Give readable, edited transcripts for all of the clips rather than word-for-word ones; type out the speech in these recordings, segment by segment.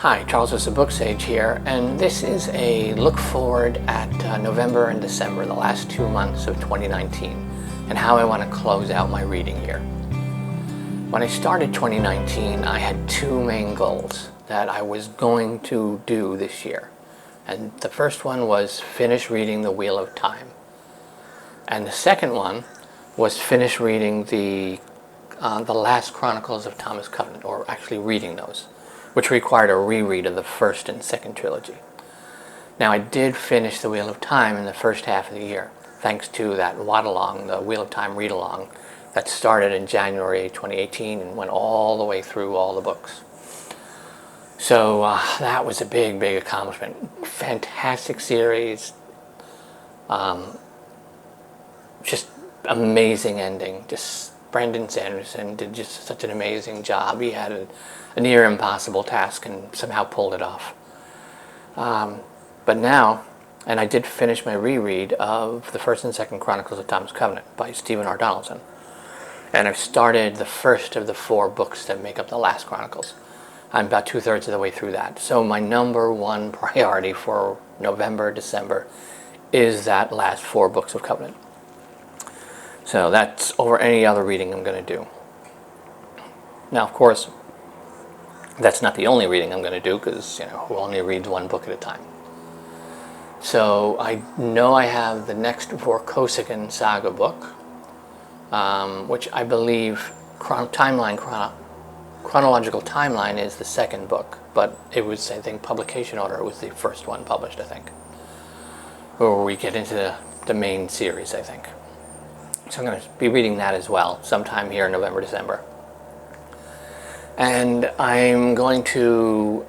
Hi, Charles with SirBookSage here, and this is a look forward at November and December, the last 2 months of 2019, and how I want to close out my reading year. When I started 2019, I had two main goals that I was going to do this year. And the first one was finish reading The Wheel of Time. And the second one was finish reading the last Chronicles of Thomas Covenant, or actually reading those, which required a reread of the first and second trilogy. Now, I did finish The Wheel of Time in the first half of the year, thanks to that Watt-along, the Wheel of Time read-along, that started in January 2018 and went all the way through all the books. So that was a big, big accomplishment. Fantastic series. Just amazing ending. Just Brandon Sanderson did just such an amazing job. He had a near impossible task and somehow pulled it off. But now, and I did finish my reread of the first and second Chronicles of Thomas Covenant by Stephen R. Donaldson. And I've started the first of the 4 books that make up the last Chronicles. I'm about 2/3 of the way through that. So my number one priority for November, December is that last 4 books of Covenant. So that's over any other reading I'm going to do. Now, of course, that's not the only reading I'm going to do, because who only reads one book at a time. So I know I have the next Vorkosigan saga book, which I believe chronological timeline is the second book, but it was, I think, publication order, it was the first one published, I think, where we get into the main series, I think. So I'm going to be reading that as well sometime here in November, December. And I'm going to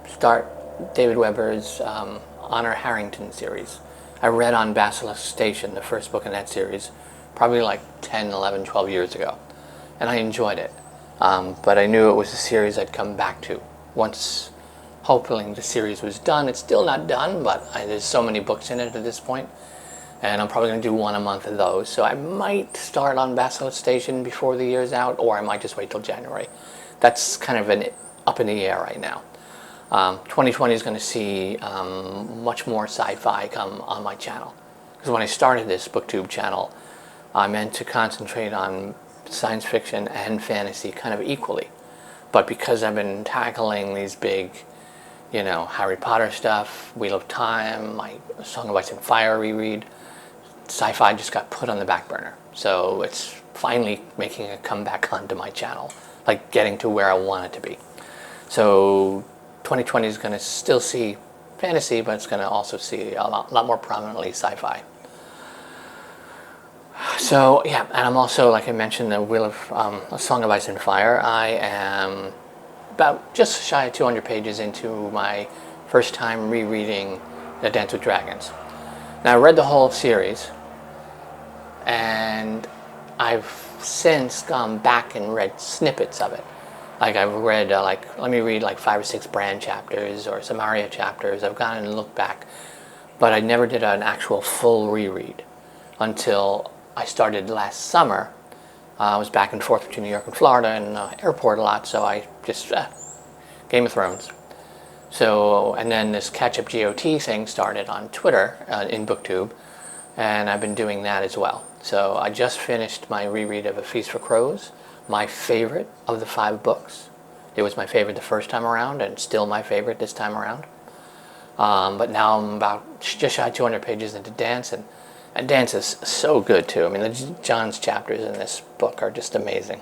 start David Weber's Honor Harrington series. I read On Basilisk Station, the first book in that series, probably like 10, 11, 12 years ago. And I enjoyed it. But I knew it was a series I'd come back to once, hopefully, the series was done. It's still not done, but there's so many books in it at this point. And I'm probably going to do 1 a month of those. So I might start on Basilisk Station before the year's out, or I might just wait till January. That's kind of up in the air right now. 2020 is going to see much more sci-fi come on my channel. Because when I started this BookTube channel, I meant to concentrate on science fiction and fantasy kind of equally. But because I've been tackling these big, Harry Potter stuff, Wheel of Time, my Song of Ice and Fire reread, sci-fi just got put on the back burner. So it's finally making a comeback onto my channel, like getting to where I want it to be. So 2020 is going to still see fantasy, but it's going to also see a lot more prominently sci-fi. So yeah, and I'm also, like I mentioned, the Wheel of A Song of Ice and Fire. I am about just shy of 200 pages into my first time rereading The Dance with Dragons. Now, I read the whole series, and I've since gone back and read snippets of it. Like I've read, let me read like 5 or 6 Bran chapters or some Arya chapters. I've gone and looked back, but I never did an actual full reread until I started last summer. I was back and forth between New York and Florida and airport a lot, so I just, Game of Thrones. So, and then this catch-up GOT thing started on Twitter, in BookTube, and I've been doing that as well. So I just finished my reread of A Feast for Crows, my favorite of the 5 books. It was my favorite the first time around, and still my favorite this time around. But now I'm about just shy of 200 pages into Dance, and Dance is so good too. I mean, John's chapters in this book are just amazing.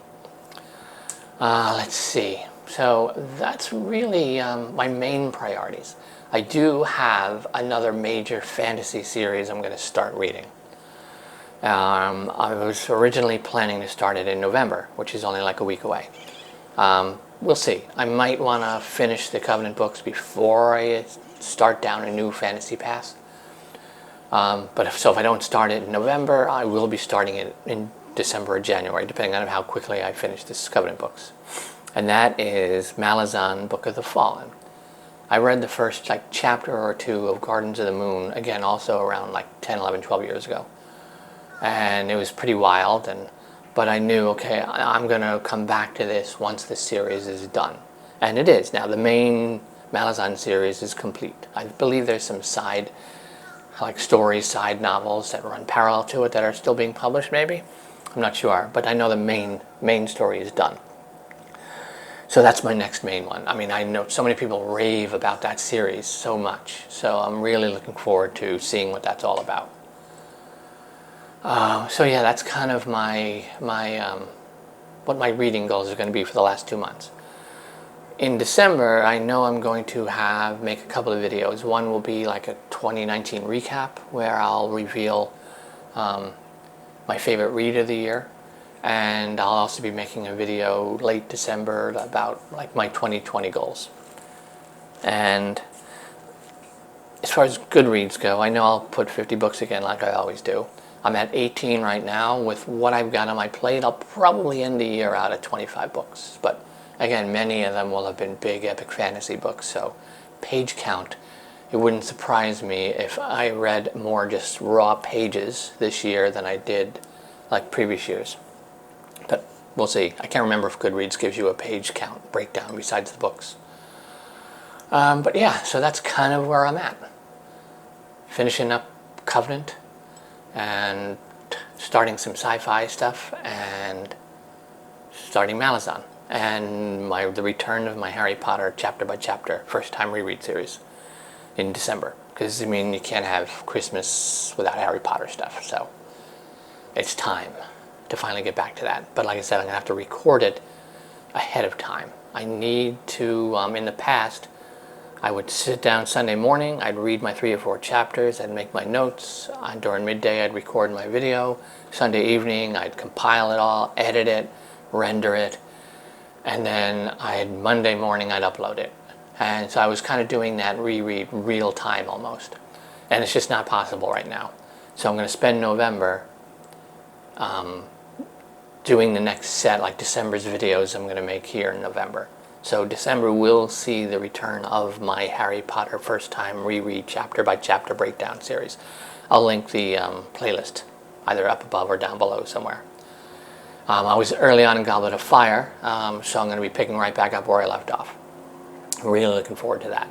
Let's see. So that's really my main priorities. I do have another major fantasy series I'm going to start reading. I was originally planning to start it in November, which is only like a week away. We'll see. I might want to finish the Covenant books before I start down a new fantasy path. But if I don't start it in November, I will be starting it in December or January, depending on how quickly I finish this Covenant books. And that is Malazan, Book of the Fallen. I read the first chapter or 2 of Gardens of the Moon, again, also around 10, 11, 12 years ago. And it was pretty wild, but I knew, okay, I'm going to come back to this once the series is done. And it is. Now, the main Malazan series is complete. I believe there's some side, like stories, side novels that run parallel to it that are still being published, maybe? I'm not sure, but I know the main story is done. So that's my next main one. I mean, I know so many people rave about that series so much, so I'm really looking forward to seeing what that's all about. So yeah, that's kind of what my reading goals are going to be for the last 2 months. In December, I know I'm going to make a couple of videos. One will be like a 2019 recap, where I'll reveal my favorite read of the year. And I'll also be making a video late December about like my 2020 goals. And as far as Goodreads go, I know I'll put 50 books again like I always do. I'm at 18 right now. With what I've got on my plate, I'll probably end the year out at 25 books. But again, many of them will have been big epic fantasy books, so page count, it wouldn't surprise me if I read more just raw pages this year than I did like previous years. But we'll see. I can't remember if Goodreads gives you a page count breakdown besides the books. But yeah, so that's kind of where I'm at. Finishing up Covenant and starting some sci-fi stuff and starting Malazan and the return of my Harry Potter chapter by chapter first time reread series in December. Because, I mean, you can't have Christmas without Harry Potter stuff, so it's time to finally get back to that. But like I said, I'm going to have to record it ahead of time. I need to, in the past, I would sit down Sunday morning, I'd read my 3 or 4 chapters, I'd make my notes, during midday I'd record my video, Sunday evening I'd compile it all, edit it, render it, and then Monday morning I'd upload it. And so I was kind of doing that reread real time almost. And it's just not possible right now. So I'm going to spend November doing the next set, like December's videos I'm going to make here in November. So December will see the return of my Harry Potter first time reread chapter by chapter breakdown series. I'll link the playlist either up above or down below somewhere. I was early on in Goblet of Fire, so I'm going to be picking right back up where I left off. I'm really looking forward to that.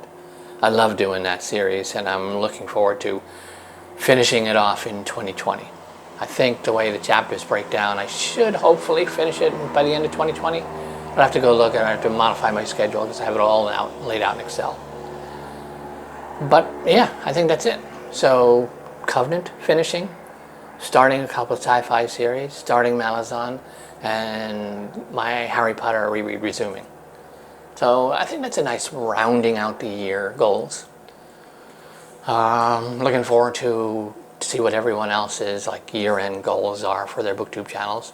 I love doing that series, and I'm looking forward to finishing it off in 2020. I think the way the chapters break down, I should hopefully finish it by the end of 2020. But I have to go look at it. I have to modify my schedule because I have it all laid out in Excel. But yeah, I think that's it. So Covenant finishing, starting a couple of sci-fi series, starting Malazan, and my Harry Potter reread resuming. So I think that's a nice rounding out the year goals. Looking forward to see what everyone else's like year-end goals are for their booktube channels.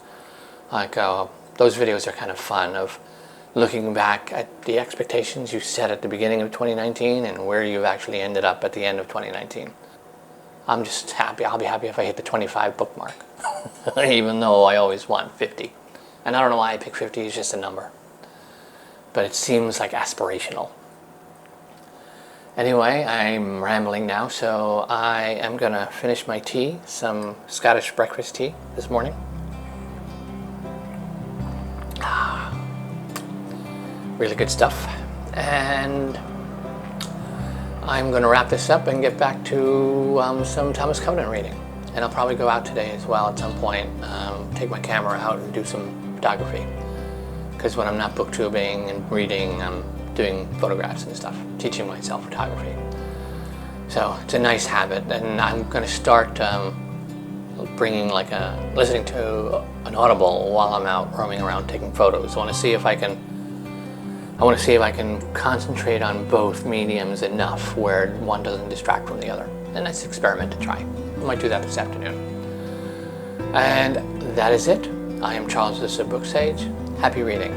Like those videos are kind of fun, of looking back at the expectations you set at the beginning of 2019 and where you've actually ended up at the end of 2019. I'm just happy. I'll be happy if I hit the 25 book mark, even though I always want 50. And I don't know why I pick 50, it's just a number. But it seems like aspirational. Anyway, I'm rambling now, so I am going to finish my tea, some Scottish breakfast tea this morning. Really good stuff. And I'm going to wrap this up and get back to some Thomas Covenant reading. And I'll probably go out today as well at some point, take my camera out and do some photography. Because when I'm not booktubing and reading, I'm doing photographs and stuff, teaching myself photography. So it's a nice habit, and I'm going to start bringing listening to an Audible while I'm out roaming around taking photos. I want to see if I can concentrate on both mediums enough where one doesn't distract from the other. And that's an experiment to try. I might do that this afternoon. And that is it. I am Charles the SirBookSage. Happy reading.